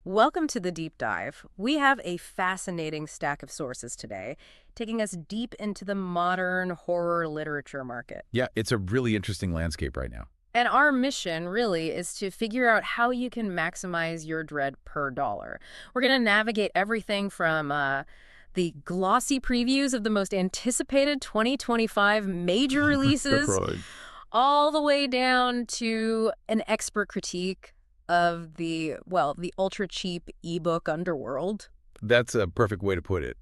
Welcome to the deep dive. We have a fascinating stack of sources today, taking us deep into the modern horror literature market. Yeah, it's a really interesting landscape right now. And our mission really is to figure out how you can maximize your dread per dollar. We're going to navigate everything from the glossy previews of the most anticipated 2025 major releases Right. all the way down to an expert critique of the ultra cheap ebook underworld. That's a perfect way to put it.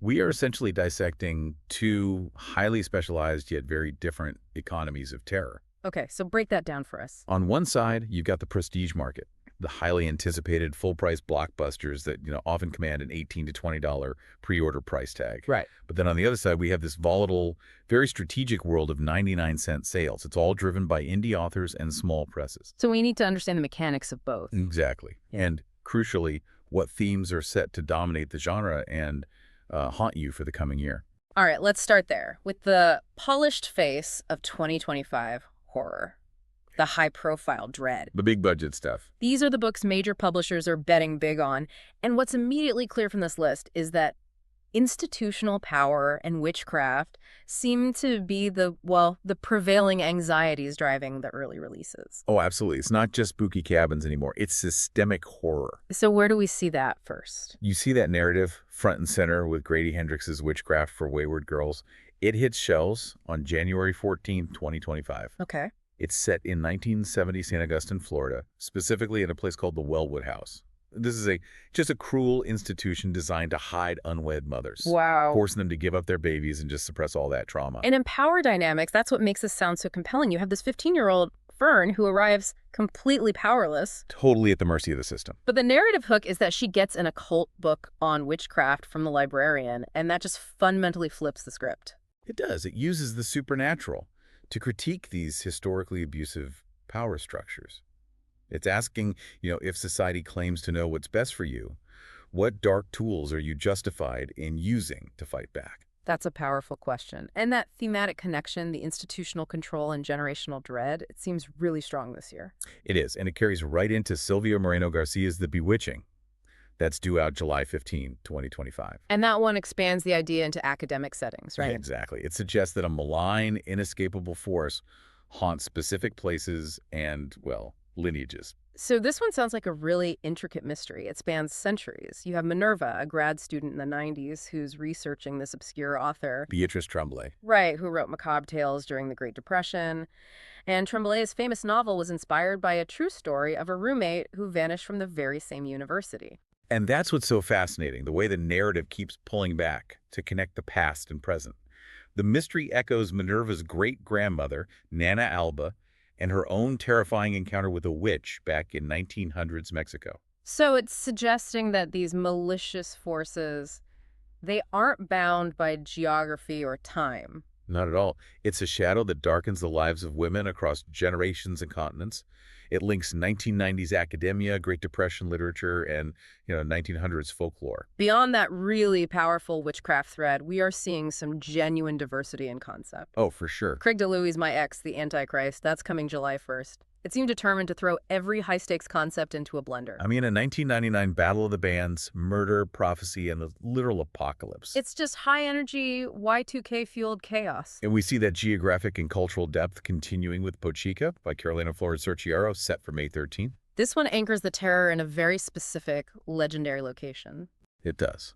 We are essentially dissecting two highly specialized yet very different economies of terror. Okay, so break that down for us. On one side, you've got the prestige market, the highly anticipated full-price blockbusters that, often command an $18 to $20 pre-order price tag. Right. But then on the other side, we have this volatile, very strategic world of 99-cent sales. It's all driven by indie authors and small presses. So we need to understand the mechanics of both. Exactly. And crucially, what themes are set to dominate the genre and haunt you for the coming year. All right, let's start there with the polished face of 2025 horror, the high-profile dread. The big budget stuff. These are the books major publishers are betting big on, and what's immediately clear from this list is that institutional power and witchcraft seem to be the prevailing anxieties driving the early releases. Oh, absolutely. It's not just spooky cabins anymore. It's systemic horror. So where do we see that first? You see that narrative front and center with Grady Hendrix's Witchcraft for Wayward Girls. It hits shelves on January 14th, 2025. Okay. It's set in 1970 St. Augustine, Florida, specifically in a place called the Wellwood House. This is just a cruel institution designed to hide unwed mothers. Wow. Forcing them to give up their babies and just suppress all that trauma. And in power dynamics, that's what makes this sound so compelling. You have this 15-year-old Fern who arrives completely powerless. Totally at the mercy of the system. But the narrative hook is that she gets an occult book on witchcraft from the librarian, and that just fundamentally flips the script. It does. It uses the supernatural to critique these historically abusive power structures. It's asking, if society claims to know what's best for you, what dark tools are you justified in using to fight back? That's a powerful question. And that thematic connection, the institutional control and generational dread, it seems really strong this year. It is, and it carries right into Silvia Moreno Garcia's The Bewitching. That's due out July 15, 2025. And that one expands the idea into academic settings, right? Yeah, exactly. It suggests that a malign, inescapable force haunts specific places and, lineages. So this one sounds like a really intricate mystery. It spans centuries. You have Minerva, a grad student in the 90s who's researching this obscure author. Beatrice Tremblay. Right, who wrote macabre tales during the Great Depression. And Tremblay's famous novel was inspired by a true story of a roommate who vanished from the very same university. And that's what's so fascinating, the way the narrative keeps pulling back to connect the past and present. The mystery echoes Minerva's great-grandmother, Nana Alba, and her own terrifying encounter with a witch back in 1900s Mexico. So it's suggesting that these malicious forces, they aren't bound by geography or time. Not at all. It's a shadow that darkens the lives of women across generations and continents. It links 1990s academia, Great Depression literature, and 1900s folklore. Beyond that really powerful witchcraft thread, we are seeing some genuine diversity in concept. Oh, for sure. Craig DeLuise, My Ex, The Antichrist, that's coming July 1st. It seemed determined to throw every high-stakes concept into a blender. I mean, a 1999 battle of the bands, murder, prophecy, and the literal apocalypse. It's just high-energy, Y2K-fueled chaos. And we see that geographic and cultural depth continuing with Pochica by Carolina Flores Sorciero, set for May 13th. This one anchors the terror in a very specific, legendary location. It does.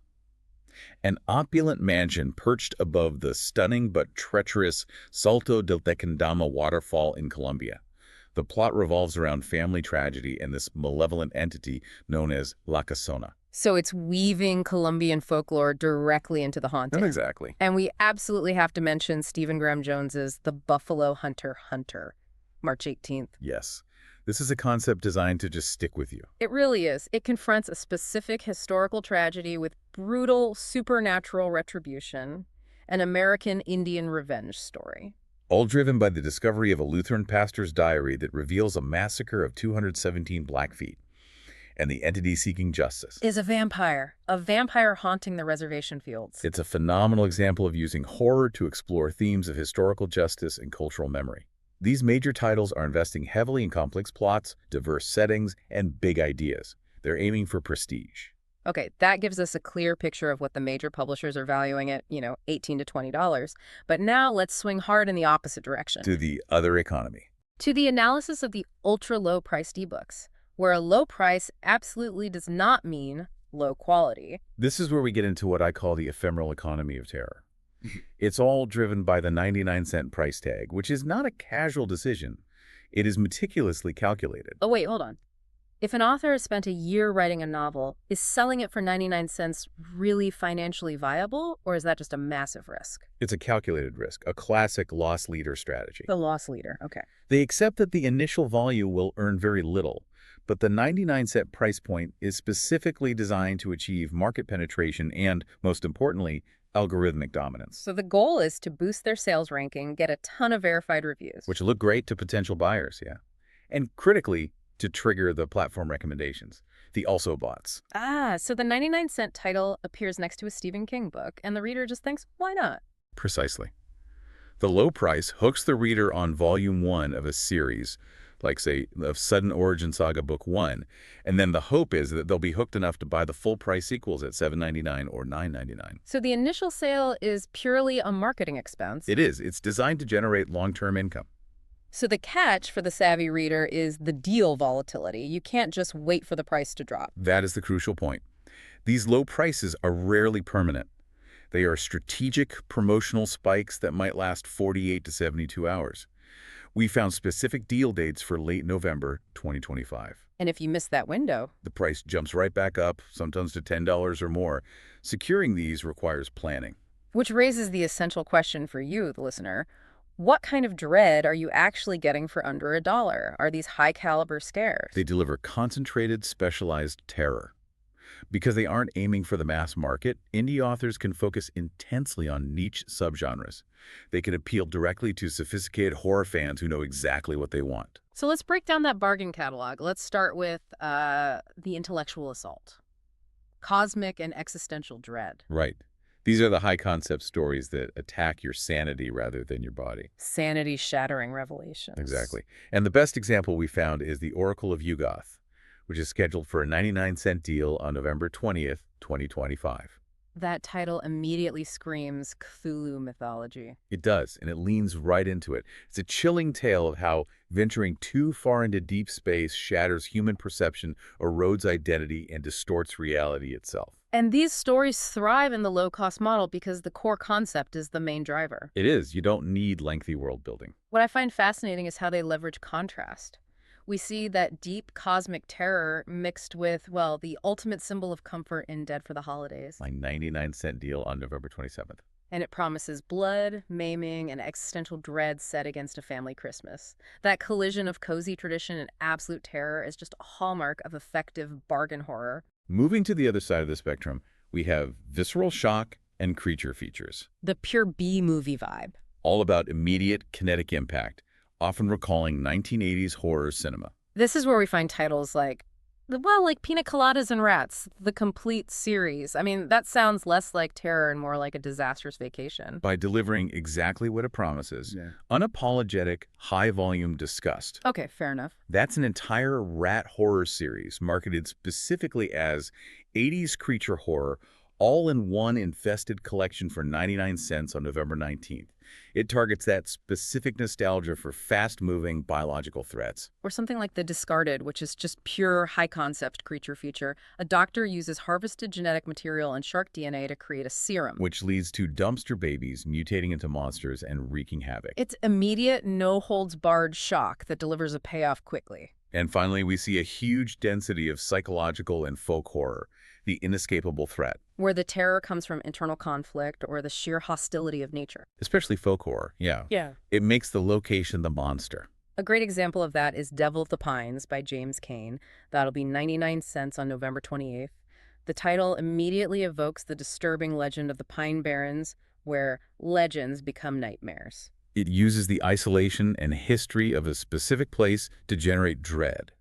An opulent mansion perched above the stunning but treacherous Salto del Tequendama waterfall in Colombia. The plot revolves around family tragedy and this malevolent entity known as La Casona. So it's weaving Colombian folklore directly into the haunting. Not exactly. And we absolutely have to mention Stephen Graham Jones's The Buffalo Hunter Hunter, March 18th. Yes. This is a concept designed to just stick with you. It really is. It confronts a specific historical tragedy with brutal supernatural retribution, an American Indian revenge story. All driven by the discovery of a Lutheran pastor's diary that reveals a massacre of 217 Blackfeet and the entity seeking justice. Is a vampire haunting the reservation fields. It's a phenomenal example of using horror to explore themes of historical justice and cultural memory. These major titles are investing heavily in complex plots, diverse settings, and big ideas. They're aiming for prestige. Okay, that gives us a clear picture of what the major publishers are valuing at, $18 to $20. But now let's swing hard in the opposite direction To the other economy. to the analysis of the ultra-low priced ebooks, where a low price absolutely does not mean low quality. This is where we get into what I call the ephemeral economy of terror. It's all driven by the 99-cent price tag, which is not a casual decision. It is meticulously calculated. Oh, wait, hold on. If an author has spent a year writing a novel, is selling it for 99 cents really financially viable, or is that just a massive risk? It's a calculated risk, a classic loss leader strategy. The loss leader, okay. They accept that the initial volume will earn very little, but the 99-cent price point is specifically designed to achieve market penetration and, most importantly, algorithmic dominance, So the goal is to boost their sales ranking, get a ton of verified reviews. which look great to potential buyers, yeah. And critically, to trigger the platform recommendations, the also bots. So the 99-cent title appears next to a Stephen King book, and the reader just thinks, why not? Precisely. The low price hooks the reader on volume 1 of a series, like, say, of Sudden Origin Saga Book 1, and then the hope is that they'll be hooked enough to buy the full-price sequels at $7.99 or $9.99. So the initial sale is purely a marketing expense. It is. It's designed to generate long-term income. So the catch for the savvy reader is the deal volatility. You can't just wait for the price to drop. That is the crucial point. These low prices are rarely permanent. They are strategic promotional spikes that might last 48 to 72 hours. We found specific deal dates for late November 2025. And if you miss that window, The price jumps right back up, sometimes to $10 or more. Securing these requires planning. which raises the essential question for you, the listener. What kind of dread are you actually getting for under $1? Are these high-caliber scares? They deliver concentrated, specialized terror. Because they aren't aiming for the mass market, indie authors can focus intensely on niche subgenres. They can appeal directly to sophisticated horror fans who know exactly what they want. So let's break down that bargain catalog. Let's start with the intellectual assault. Cosmic and existential dread. Right. These are the high-concept stories that attack your sanity rather than your body. Sanity-shattering revelations. Exactly. And the best example we found is The Oracle of Yugoth, which is scheduled for a 99-cent deal on November 20th, 2025. That title immediately screams Cthulhu mythology. It does, and it leans right into it. It's a chilling tale of how venturing too far into deep space shatters human perception, erodes identity, and distorts reality itself. And these stories thrive in the low-cost model because the core concept is the main driver. It is. You don't need lengthy world building. What I find fascinating is how they leverage contrast. We see that deep cosmic terror mixed with, well, the ultimate symbol of comfort in Dead for the Holidays. My 99-cent deal on November 27th. And it promises blood, maiming, and existential dread set against a family Christmas. That collision of cozy tradition and absolute terror is just a hallmark of effective bargain horror. Moving to the other side of the spectrum, we have visceral shock and creature features. The pure B-movie vibe. All about immediate kinetic impact, often recalling 1980s horror cinema. This is where we find titles like Pina Coladas and Rats, the complete series. I mean, that sounds less like terror and more like a disastrous vacation. By delivering exactly what it promises, unapologetic, high-volume disgust. Okay, fair enough. That's an entire rat horror series marketed specifically as 80s creature horror, all in one infested collection for 99 cents on November 19th. It targets that specific nostalgia for fast-moving biological threats. Or something like The Discarded, which is just pure high-concept creature feature. A doctor uses harvested genetic material and shark DNA to create a serum. Which leads to dumpster babies mutating into monsters and wreaking havoc. It's immediate, no-holds-barred shock that delivers a payoff quickly. And finally, we see a huge density of psychological and folk horror, the inescapable threat. Where the terror comes from internal conflict or the sheer hostility of nature. Especially folk horror, yeah. It makes the location the monster. A great example of that is Devil of the Pines by James Cain. That'll be 99 cents on November 28th. The title immediately evokes the disturbing legend of the Pine Barrens, where legends become nightmares. It uses the isolation and history of a specific place to generate dread.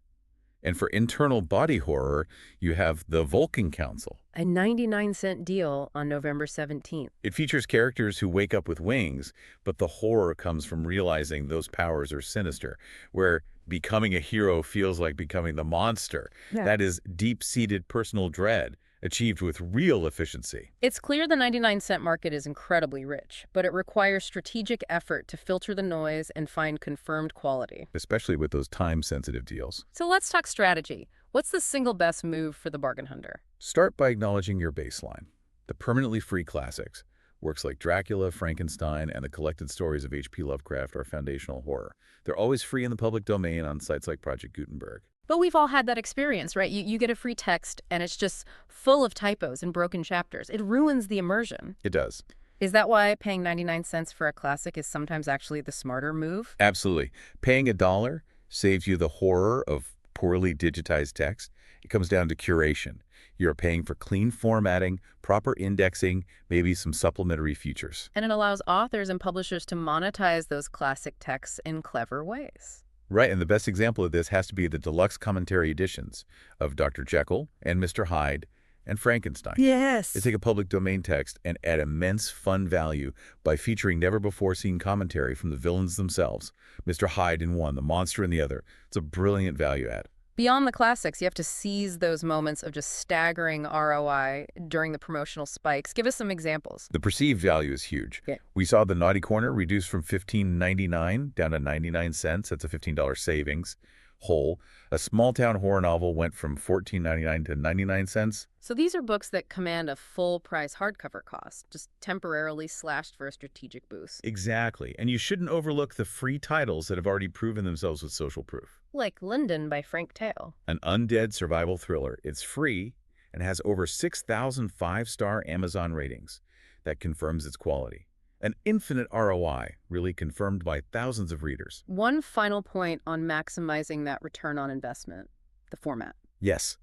And for internal body horror, you have The Vulcan Council. A 99-cent deal on November 17th. It features characters who wake up with wings, but the horror comes from realizing those powers are sinister, where Becoming a hero feels like becoming the monster. Yeah. That is deep-seated personal dread, achieved with real efficiency. It's clear the 99-cent market is incredibly rich, but it requires strategic effort to filter the noise and find confirmed quality. Especially with those time-sensitive deals. So let's talk strategy. What's the single best move for the bargain hunter? Start by acknowledging your baseline. The permanently free classics, works like Dracula, Frankenstein, and the collected stories of H.P. Lovecraft are foundational horror. They're always free in the public domain on sites like Project Gutenberg. But we've all had that experience, right? You get a free text and it's just full of typos and broken chapters. It ruins the immersion. It does. Is that why paying 99 cents for a classic is sometimes actually the smarter move? Absolutely. Paying $1 saves you the horror of poorly digitized text. It comes down to curation. You're paying for clean formatting, proper indexing, maybe some supplementary features. And it allows authors and publishers to monetize those classic texts in clever ways. Right, and the best example of this has to be the deluxe commentary editions of Dr. Jekyll and Mr. Hyde and Frankenstein. Yes. They take a public domain text and add immense fun value by featuring never-before-seen commentary from the villains themselves. Mr. Hyde in one, the monster in the other. It's a brilliant value add. Beyond the classics, you have to seize those moments of just staggering ROI during the promotional spikes. Give us some examples. The perceived value is huge. Yeah. We saw the Naughty Corner reduced from $15.99 down to 99 cents. That's a $15 savings. Whole. A small-town horror novel went from $14.99 to 99 cents. So these are books that command a full-price hardcover cost, just temporarily slashed for a strategic boost. Exactly. And you shouldn't overlook the free titles that have already proven themselves with social proof. Like Linden by Frank Tale. An undead survival thriller. It's free and has over 6,000 five-star Amazon ratings. That confirms its quality. An infinite ROI, really confirmed by thousands of readers. One final point on maximizing that return on investment, the format. Yes,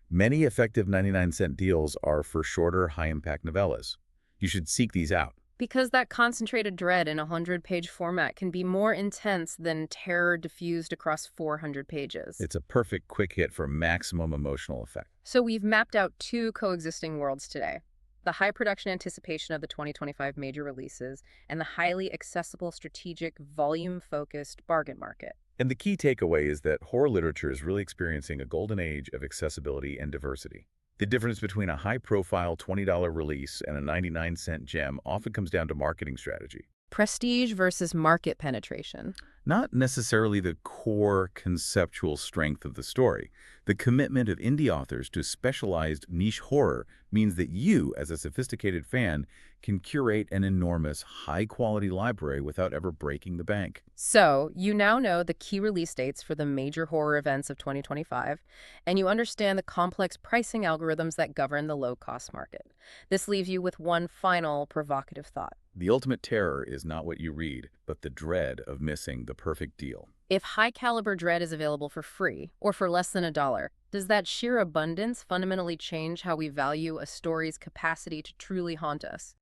many effective 99-cent deals are for shorter, high-impact novellas. You should seek these out. Because that concentrated dread in a 100-page format can be more intense than terror diffused across 400 pages. It's a perfect quick hit for maximum emotional effect. So we've mapped out two coexisting worlds today. The high production anticipation of the 2025 major releases and the highly accessible, strategic, volume-focused bargain market. And the key takeaway is that horror literature is really experiencing a golden age of accessibility and diversity. The difference between a high-profile $20 release and a 99-cent gem often comes down to marketing strategy. Prestige versus market penetration. Not necessarily the core conceptual strength of the story. The commitment of indie authors to specialized niche horror means that you, as a sophisticated fan, can curate an enormous, high-quality library without ever breaking the bank. So, you now know the key release dates for the major horror events of 2025, and you understand the complex pricing algorithms that govern the low-cost market. This leaves you with one final provocative thought. The ultimate terror is not what you read, but the dread of missing the perfect deal. If high-caliber dread is available for free, or for less than $1, does that sheer abundance fundamentally change how we value a story's capacity to truly haunt us?